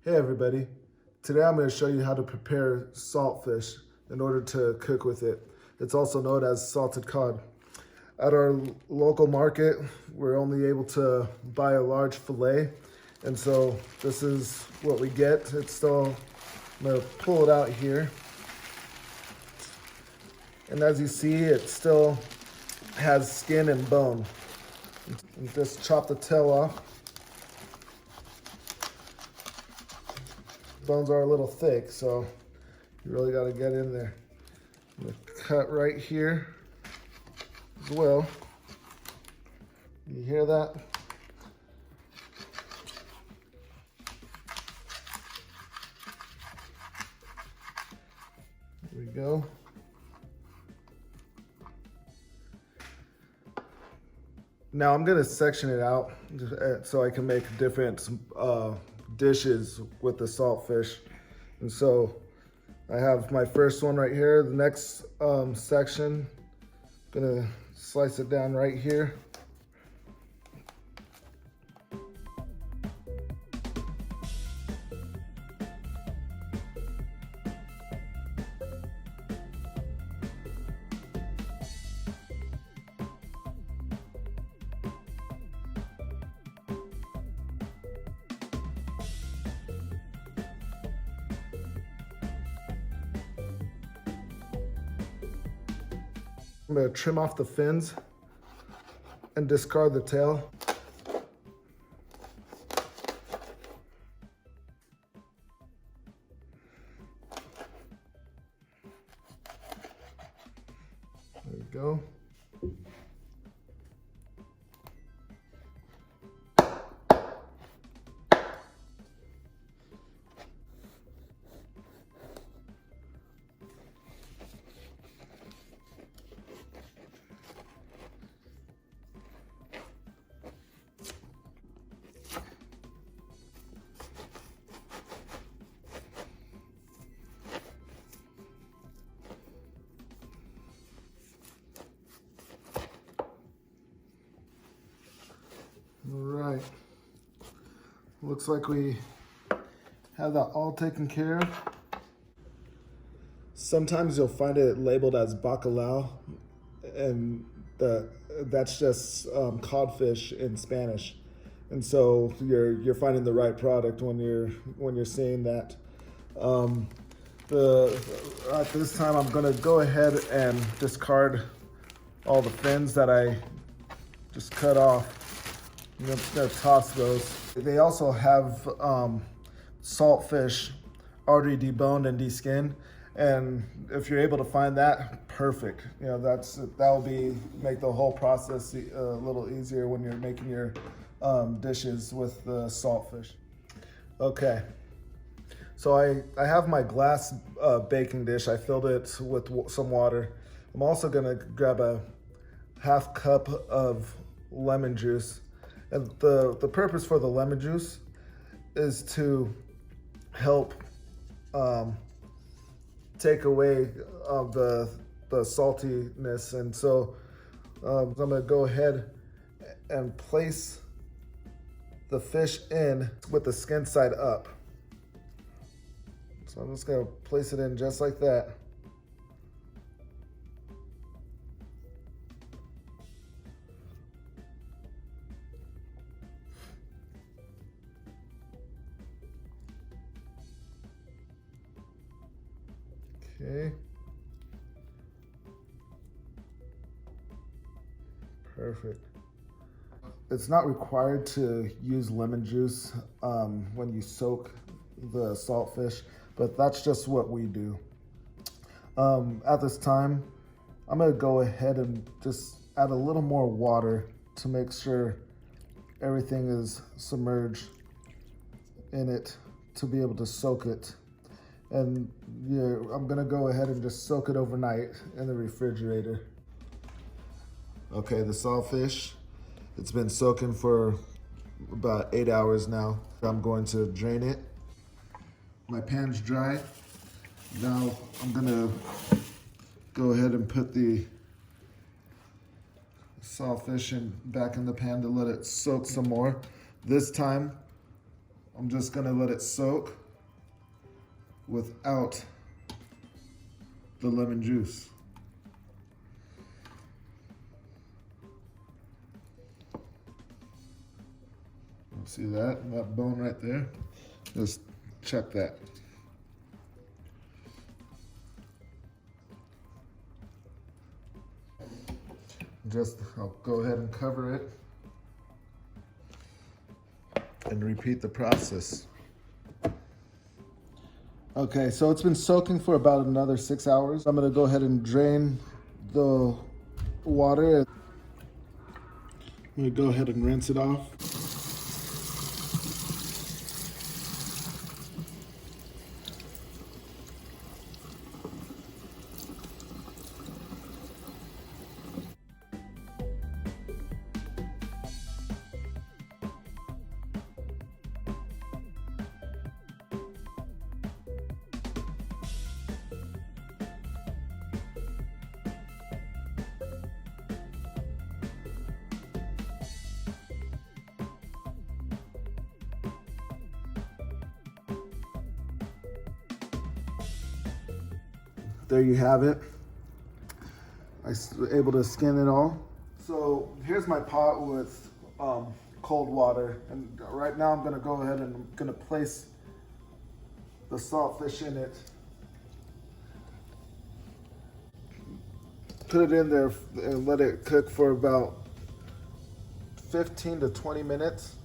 Hey everybody, today I'm going to show you how to prepare saltfish in order to cook with it. It's also known as salted cod. At our local market, we're only able to buy a large fillet, and so this is what we get. I'm going to pull it out here, and as you see, it still has skin and bone. And just chop the tail off. Bones are a little thick, so you really got to get in there. I'm going to cut right here as well. You hear that? There we go. Now I'm going to section it out so I can make different dishes with the saltfish. And so I have my first one right here. The next section, I'm gonna slice it down right here. I'm going to trim off the fins and discard the tail. There we go. All right, looks like we have that all taken care of. Sometimes you'll find it labeled as bacalao, and that's just codfish in Spanish. And so you're finding the right product when you're seeing that. At this time, I'm gonna go ahead and discard all the fins that I just cut off. I'm gonna toss those. They also have saltfish already deboned and deskinned, and if you're able to find that, perfect. You know, that will make the whole process a little easier when you're making your dishes with the saltfish. Okay, so I have my glass baking dish. I filled it with some water. I'm also gonna grab a half cup of lemon juice. And the purpose for the lemon juice is to help take away the saltiness. And so I'm gonna go ahead and place the fish in with the skin side up. So I'm just gonna place it in just like that. Okay. Perfect. It's not required to use lemon juice when you soak the saltfish, but that's just what we do. At this time, I'm gonna go ahead and just add a little more water to make sure everything is submerged in it to be able to soak it. And yeah, I'm gonna go ahead and just soak it overnight in the refrigerator. Okay, the saltfish, it's been soaking for about 8 hours now. I'm going to drain it. My pan's dry. Now I'm gonna go ahead and put the saltfish back in the pan to let it soak some more. This time, I'm just gonna let it soak without the lemon juice. See that bone right there? Just check that. I'll go ahead and cover it and repeat the process. Okay, so it's been soaking for about another 6 hours. I'm gonna go ahead and drain the water. I'm gonna go ahead and rinse it off. There you have it. I was able to skin it all. So here's my pot with cold water. And right now I'm gonna go ahead and I'm gonna place the saltfish in it. Put it in there and let it cook for about 15 to 20 minutes.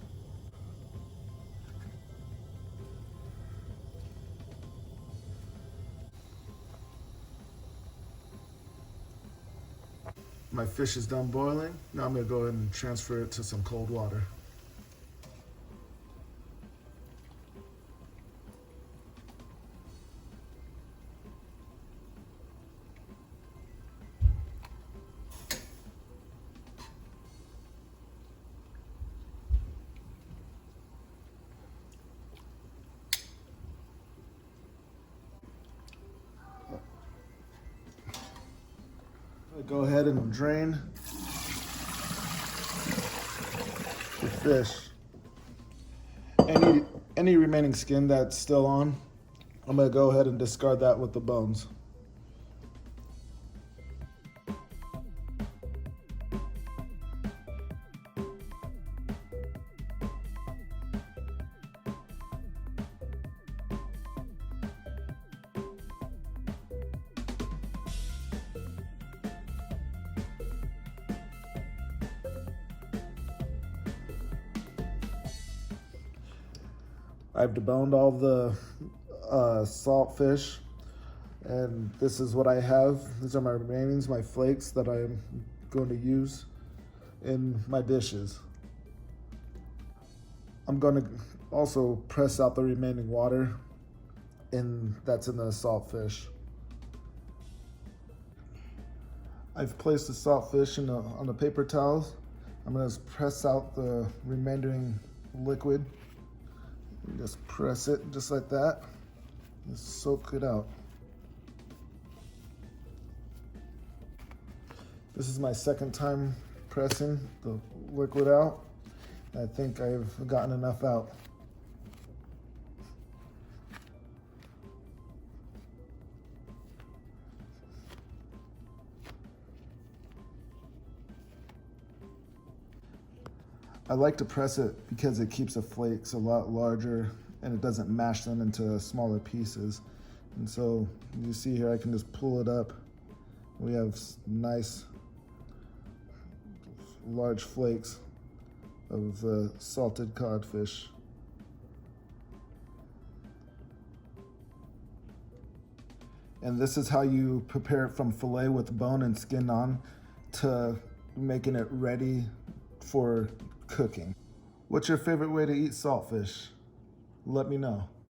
My fish is done boiling. Now I'm gonna go ahead and transfer it to some cold water. Go ahead and drain the fish. Any remaining skin that's still on, I'm gonna go ahead and discard that with the bones. I've deboned all the saltfish, and this is what I have. These are my remainings, my flakes that I'm going to use in my dishes. I'm going to also press out the remaining water that's in the saltfish. I've placed the saltfish on the paper towels. I'm going to press out the remaining liquid. Just press it just like that. Just soak it out. This is my second time pressing the liquid out. I think I've gotten enough out. I like to press it because it keeps the flakes a lot larger and it doesn't mash them into smaller pieces. And so you see here, I can just pull it up. We have nice large flakes of salted codfish. And this is how you prepare it from fillet with bone and skin on to making it ready for cooking. What's your favorite way to eat saltfish? Let me know.